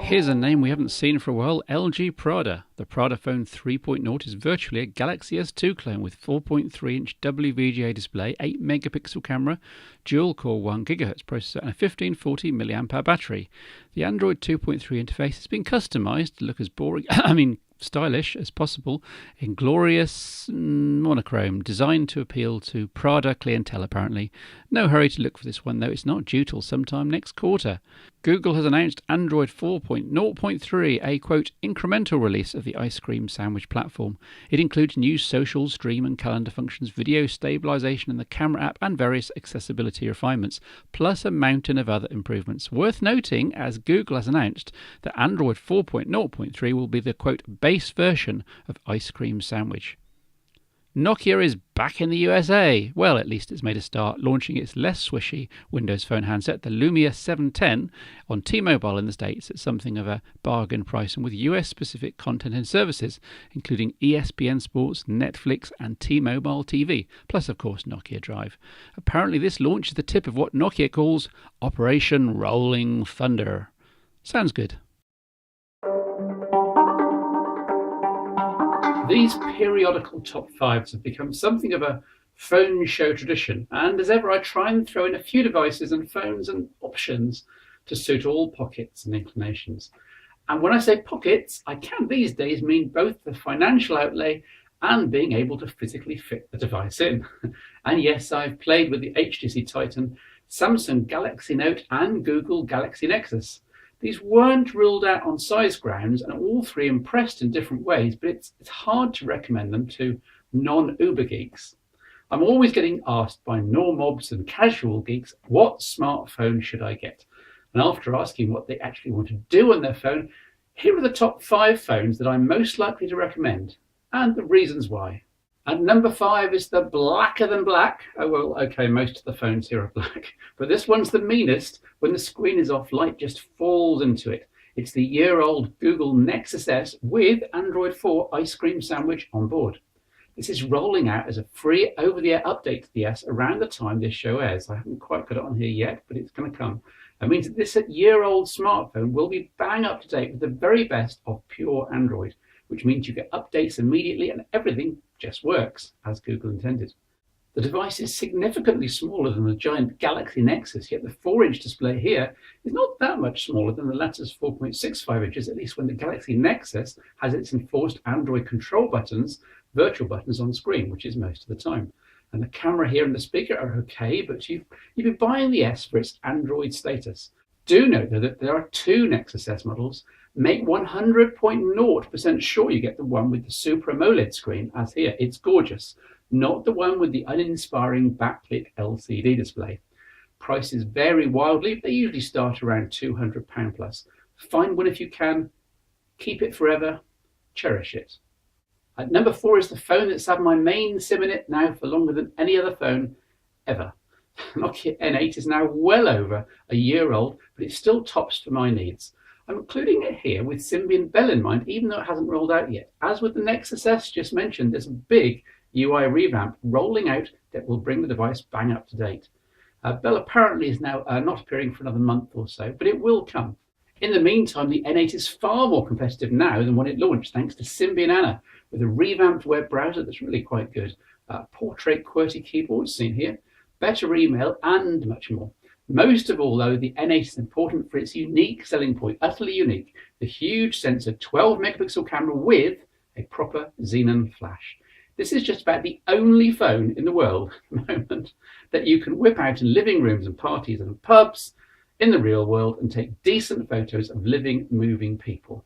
Here's a name we haven't seen for a while, LG Prada. The Prada Phone 3.0 is virtually a Galaxy S2 clone with 4.3-inch WVGA display, 8-megapixel camera, dual-core 1 GHz processor and a 1540 mAh battery. The Android 2.3 interface has been customised to look as stylish as possible in glorious monochrome, designed to appeal to Prada clientele apparently. No hurry to look for this one though, it's not due till sometime next quarter. Google has announced Android 4.0.3, a quote incremental release of the ice cream sandwich platform. It includes new social, stream and calendar functions, video stabilization in the camera app and various accessibility refinements, plus a mountain of other improvements. Worth noting, as Google has announced, that Android 4.0.3 will be the quote base version of ice cream sandwich. Nokia is back in the USA. Well, at least it's made a start, launching its less swishy Windows Phone handset, the Lumia 710, on T-Mobile in the States at something of a bargain price and with US-specific content and services, including ESPN Sports, Netflix and T-Mobile TV, plus, of course, Nokia Drive. Apparently this launch is the tip of what Nokia calls Operation Rolling Thunder. Sounds good. These periodical top fives have become something of a phone show tradition, and as ever I try and throw in a few devices and phones and options to suit all pockets and inclinations. And when I say pockets, I can these days mean both the financial outlay and being able to physically fit the device in. And yes, I've played with the HTC Titan, Samsung Galaxy Note and Google Galaxy Nexus. These weren't ruled out on size grounds, and all three impressed in different ways, but it's hard to recommend them to non-Uber geeks. I'm always getting asked by normobs and casual geeks, what smartphone should I get? And after asking what they actually want to do on their phone, here are the top 5 phones that I'm most likely to recommend, and the reasons why. And number 5 is the blacker than black. Oh, well, okay, most of the phones here are black. But this one's the meanest. When the screen is off, light just falls into it. It's the year-old Google Nexus S with Android 4 ice cream sandwich on board. This is rolling out as a free over-the-air update to the S around the time this show airs. I haven't quite got it on here yet, but it's going to come. That means that this year-old smartphone will be bang up to date with the very best of pure Android, which means you get updates immediately and everything just works as Google intended. The device is significantly smaller than the giant Galaxy Nexus, yet the 4-inch display here is not that much smaller than the latter's 4.65 inches, at least when the Galaxy Nexus has its enforced Android control buttons, virtual buttons on screen, which is most of the time. And the camera here and the speaker are okay, but you've been buying the S for its Android status. Do note though that there are 2 Nexus S models. Make 100% sure you get the one with the Super AMOLED screen, as here. It's gorgeous, not the one with the uninspiring backlit LCD display. Prices vary wildly, but they usually start around £200 plus. Find one if you can, keep it forever, cherish it. At number 4 is the phone that's had my main SIM in it now for longer than any other phone ever. Nokia N8 is now well over a year old, but it still tops for my needs. I'm including it here with Symbian Bell in mind, even though it hasn't rolled out yet. As with the Nexus S just mentioned, there's a big UI revamp rolling out that will bring the device bang up to date. Bell apparently is now not appearing for another month or so, but it will come. In the meantime, the N8 is far more competitive now than when it launched, thanks to Symbian Anna, with a revamped web browser that's really quite good, portrait QWERTY keyboard seen here, better email, and much more. Most of all, though, the N8 is important for its unique selling point, utterly unique, the huge sensor 12-megapixel camera with a proper xenon flash. This is just about the only phone in the world at the moment that you can whip out in living rooms and parties and pubs in the real world and take decent photos of living, moving people.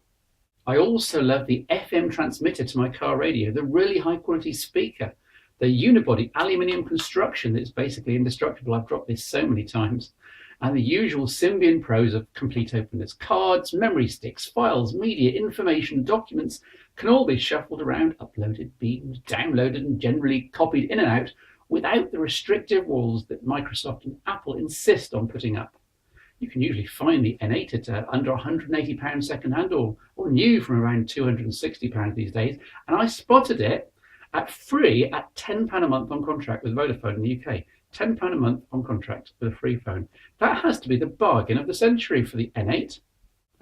I also love the FM transmitter to my car radio, the really high-quality speaker, the unibody aluminium construction that's basically indestructible. I've dropped this so many times. And the usual Symbian pros of complete openness. Cards, memory sticks, files, media, information, documents can all be shuffled around, uploaded, beamed, downloaded, and generally copied in and out without the restrictive walls that Microsoft and Apple insist on putting up. You can usually find the N8 at under £180 second-hand or new from around £260 these days. And I spotted it at free at £10 a month on contract with Vodafone in the UK. £10 a month on contract with a free phone. That has to be the bargain of the century for the N8.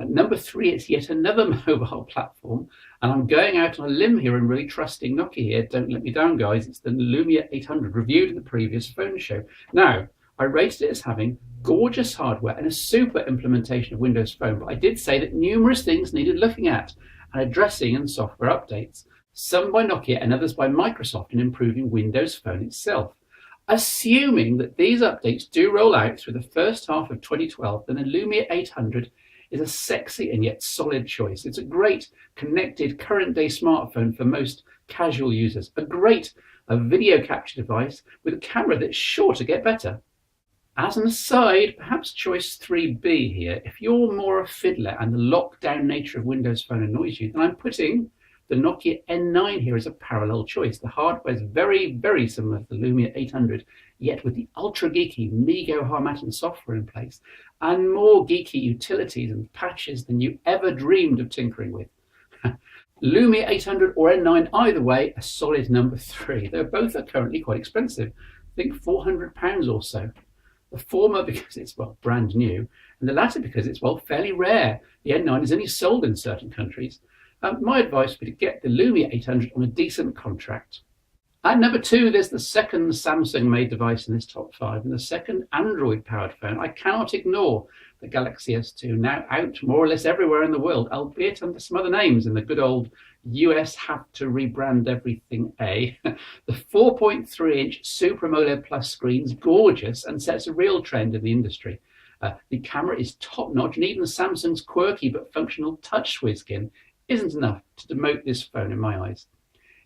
At number 3, it's yet another mobile platform, and I'm going out on a limb here and really trusting Nokia here. Don't let me down, guys. It's the Lumia 800, reviewed in the previous phone show. Now, I rated it as having gorgeous hardware and a super implementation of Windows Phone, but I did say that numerous things needed looking at and addressing in software updates, some by Nokia and others by Microsoft in improving Windows Phone itself. Assuming that these updates do roll out through the first half of 2012, then the Lumia 800 is a sexy and yet solid choice. It's a great connected current day smartphone for most casual users, a great video capture device with a camera that's sure to get better. As an aside, perhaps choice 3B here. If you're more a fiddler and the lockdown nature of Windows Phone annoys you, then I'm putting the Nokia N9 here as a parallel choice. The hardware is very, very similar to the Lumia 800, yet with the ultra geeky MeeGo Harmattan software in place and more geeky utilities and patches than you ever dreamed of tinkering with. Lumia 800 or N9, either way, a solid number 3. Though both are currently quite expensive. I think £400 or so. The former because it's, well, brand new, and the latter because it's, well, fairly rare. The N9 is only sold in certain countries. My advice would be to get the Lumia 800 on a decent contract. At number 2, there's the second Samsung-made device in this top 5, and the second Android-powered phone. I cannot ignore the Galaxy S2, now out more or less everywhere in the world, albeit under some other names in the good old US have to rebrand everything A. The 4.3-inch Super AMOLED Plus screen's gorgeous and sets a real trend in the industry. The camera is top-notch, and even Samsung's quirky but functional touch skin isn't enough to demote this phone in my eyes.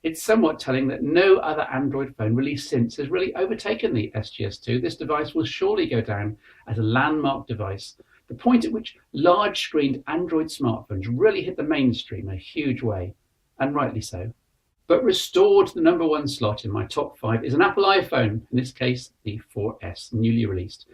It's somewhat telling that no other Android phone released since has really overtaken the SGS2. This device will surely go down as a landmark device, the point at which large-screened Android smartphones really hit the mainstream in a huge way, and rightly so. But restored to the number 1 slot in my top 5 is an Apple iPhone, in this case the 4S, newly released.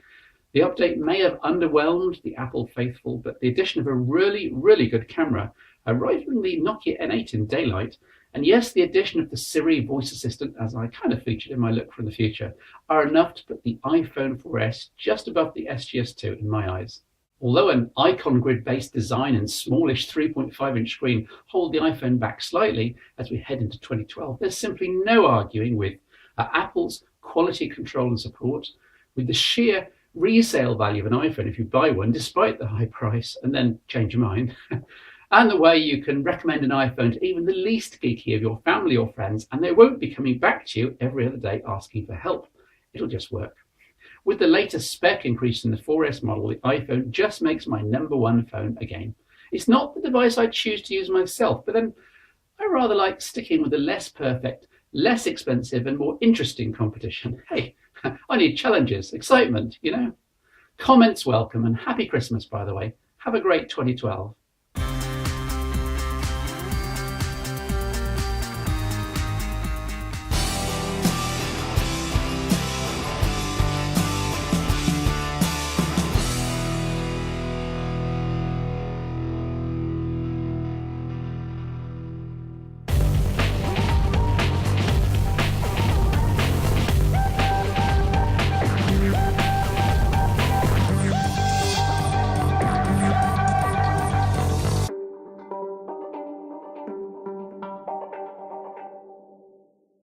The update may have underwhelmed the Apple faithful, but the addition of a really, really good camera, rivaling the Nokia N8 in daylight, and yes, the addition of the Siri voice assistant, as I kind of featured in my look from the future, are enough to put the iPhone 4S just above the SGS2 in my eyes. Although an icon grid-based design and smallish 3.5-inch screen hold the iPhone back slightly as we head into 2012, there's simply no arguing with Apple's quality control and support, with the sheer resale value of an iPhone if you buy one, despite the high price, and then change your mind, and the way you can recommend an iPhone to even the least geeky of your family or friends, and they won't be coming back to you every other day asking for help. It'll just work. With the latest spec increase in the 4S model, the iPhone just makes my number 1 phone again. It's not the device I choose to use myself, but then I rather like sticking with the less perfect, less expensive and more interesting competition. Hey, I need challenges, excitement, you know. Comments welcome, and happy Christmas, by the way. Have a great 2012.